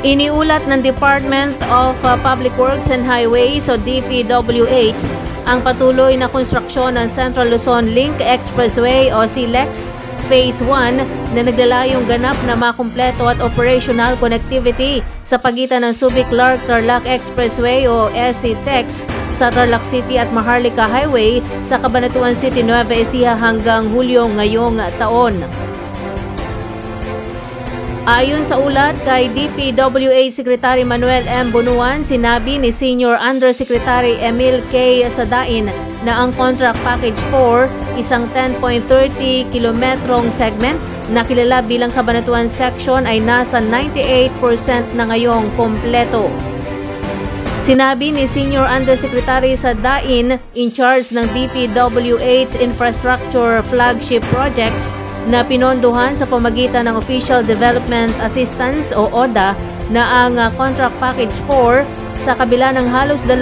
Iniulat ng Department of Public Works and Highways o DPWH ang patuloy na konstruksyon ng Central Luzon Link Expressway o CLEX Phase 1 na naglalayong ganap na makumpleto at operational connectivity sa pagitan ng Subic-Lark-Tarlac Expressway o SCTEX sa Tarlac City at Maharlika Highway sa Cabanatuan City, Nueva Ecija hanggang Hulyo ngayong taon. Ayon sa ulat kay DPWH Secretary Manuel M. Bunuan, sinabi ni Senior Undersecretary Emil K. Sadain na ang Contract Package 4, isang 10.30 kilometrong segment na kilala bilang Cabanatuan Section ay nasa 98% na ngayong kompleto. Sinabi ni Senior Undersecretary Sadain, in charge ng DPWH Infrastructure Flagship Projects, na pinondohan sa pamagitan ng Official Development Assistance o ODA na ang Contract Package 4 sa kabila ng halos 2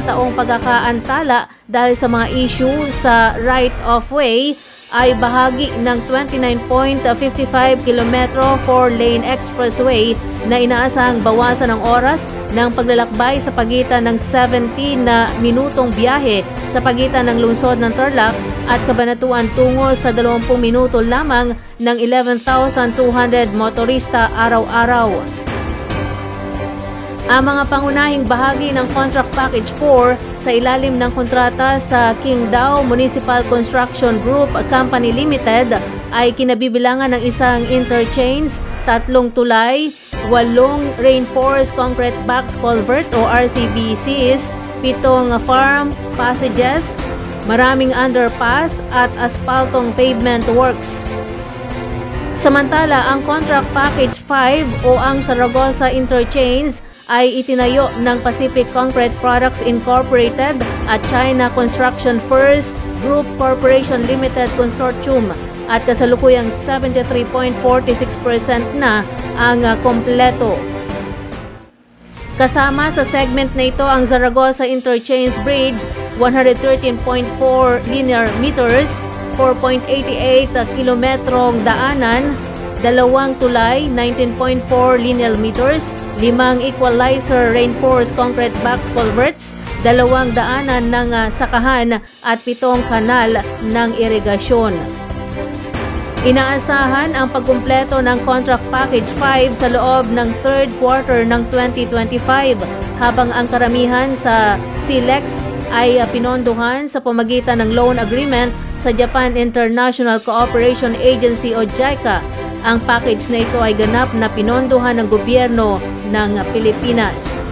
taong pagkakaantala dahil sa mga issue sa right-of-way ay bahagi ng 29.55 kilometro 4-lane expressway na inaasahang bawasan ng oras ng paglalakbay sa pagitan ng 17 na minutong biyahe sa pagitan ng lungsod ng Tarlac at Cabanatuan tungo sa 20 minuto lamang ng 11,200 motorista araw-araw. Ang mga pangunahing bahagi ng Contract Package 4 sa ilalim ng kontrata sa Qingdao Municipal Construction Group Company Limited ay kinabibilangan ng isang interchange, 3 tulay, 8 reinforced concrete box culvert o RCBCs, 7 farm passages, maraming underpass at asphaltong pavement works. Samantala, ang Contract Package 5 o ang Zaragoza Interchange ay itinayo ng Pacific Concrete Products Incorporated at China Construction First Group Corporation Limited Consortium at kasalukuyang 73.46% na ang kompleto. Kasama sa segment na ito ang Zaragoza Interchange Bridge, 113.4 linear meters, 4.88 kilometrong daanan, 2 tulay, 19.4 linear meters, 5 equalizer reinforced concrete box culverts, 2 daanan ng sakahan at 7 kanal ng irigasyon. Inaasahan ang pagkumpleto ng Contract Package 5 sa loob ng 3rd quarter ng 2025 habang ang karamihan sa CLEX ay pinondohan sa pamagitan ng loan agreement sa Japan International Cooperation Agency o JICA. Ang package na ito ay ganap na pinondohan ng gobyerno ng Pilipinas.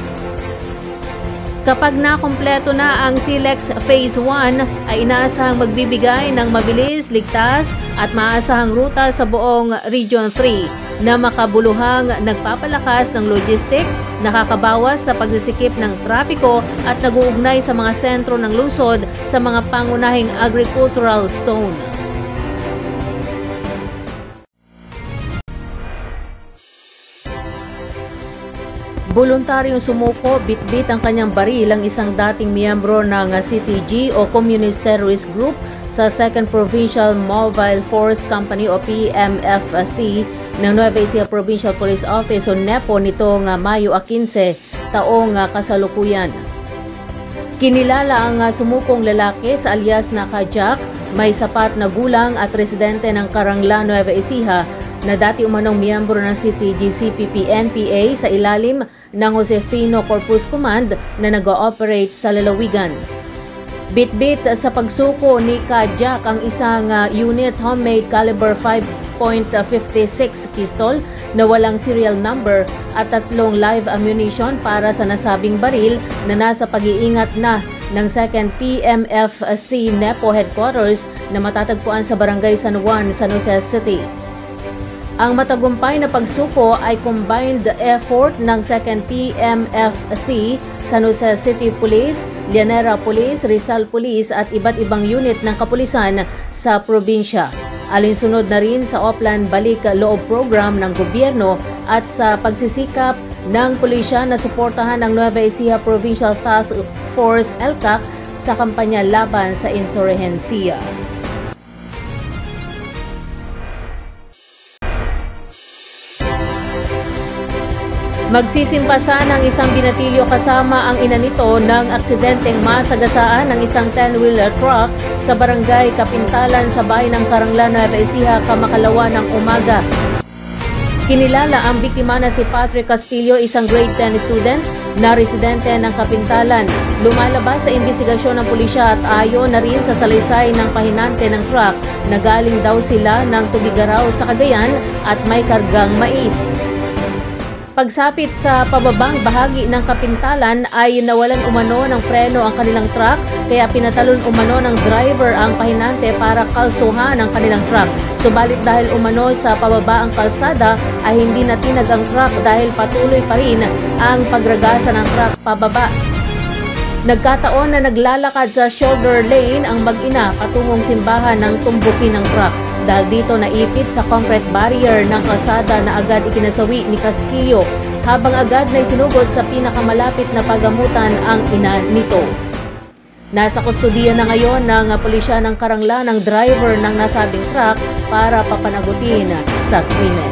Kapag nakumpleto na ang CLEX Phase 1 ay inaasahang magbibigay ng mabilis, ligtas at maasahang ruta sa buong Region 3 na makabuluhang nagpapalakas ng logistik, nakakabawas sa pagsisikip ng trapiko at nag-uugnay sa mga sentro ng lungsod sa mga pangunahing agricultural zone. Voluntaryong sumuko, bitbit ang kanyang baril ang isang dating miyembro ng CTG o Communist Terrorist Group sa 2nd Provincial Mobile Force Company o PMFC ng Nueva Ecija Provincial Police Office o NEPO nitong Mayo 15 taong kasalukuyan. Kinilala ang sumukong lalaki sa alias na Kajak, may sapat na gulang at residente ng Karangla, Nueva Ecija na dati umanong miyembro ng CTG-CPP-NPA sa ilalim ng Josefino Corpus Command na nag-ooperate sa lalawigan. Bitbit sa pagsuko ni Kajak ang isang unit homemade caliber 5.56 pistol na walang serial number at 3 live ammunition para sa nasabing baril na nasa pag-iingat na ng 2nd PMFC NEPO Headquarters na matatagpuan sa Barangay San Juan, San Jose City. Ang matagumpay na pagsuko ay combined effort ng 2nd PMFC, San Jose City Police, Llanera Police, Rizal Police at iba't ibang unit ng kapulisan sa probinsya. Alinsunod na rin sa Oplan Balik Loob Program ng gobyerno at sa pagsisikap ng pulisya na suportahan ang Nueva Ecija Provincial Task Force LCAC sa kampanya laban sa insurhensiya. Magsisimpasa ng isang binatilyo kasama ang ina nito ng aksidenteng masagasaan ng isang 10-wheeler truck sa barangay Kapintalan sa bayan ng Caranglan, Nueva Ecija, kamakalawa ng umaga. Kinilala ang biktima na si Patrick Castillo, isang grade 10 student na residente ng Kapintalan. Lumalabas sa imbestigasyon ng pulisya at ayon na rin sa salaysay ng pahinante ng truck na galing daw sila ng Tugigaraw sa Cagayan at may kargang mais. Pagsapit sa pababang bahagi ng Kapintalan ay nawalan umano ng preno ang kanilang truck kaya pinatalon umano ng driver ang pahinante para kalsuhan ang kanilang truck. Subalit dahil umano sa pababa ang kalsada ay hindi natinag ang truck dahil patuloy pa rin ang pagragasa ng truck pababa. Nagkataon na naglalakad sa shoulder lane ang mag-ina patungong simbahan ng tumbukin ng truck. Dahil dito naipit sa concrete barrier ng kalsada na agad ikinasawi ni Castillo habang agad na isinugod sa pinakamalapit na pagamutan ang ina nito. Nasa kustudiya na ngayon ng pulisya ng Caranglan ang driver ng nasabing truck para papanagutin sa krimen.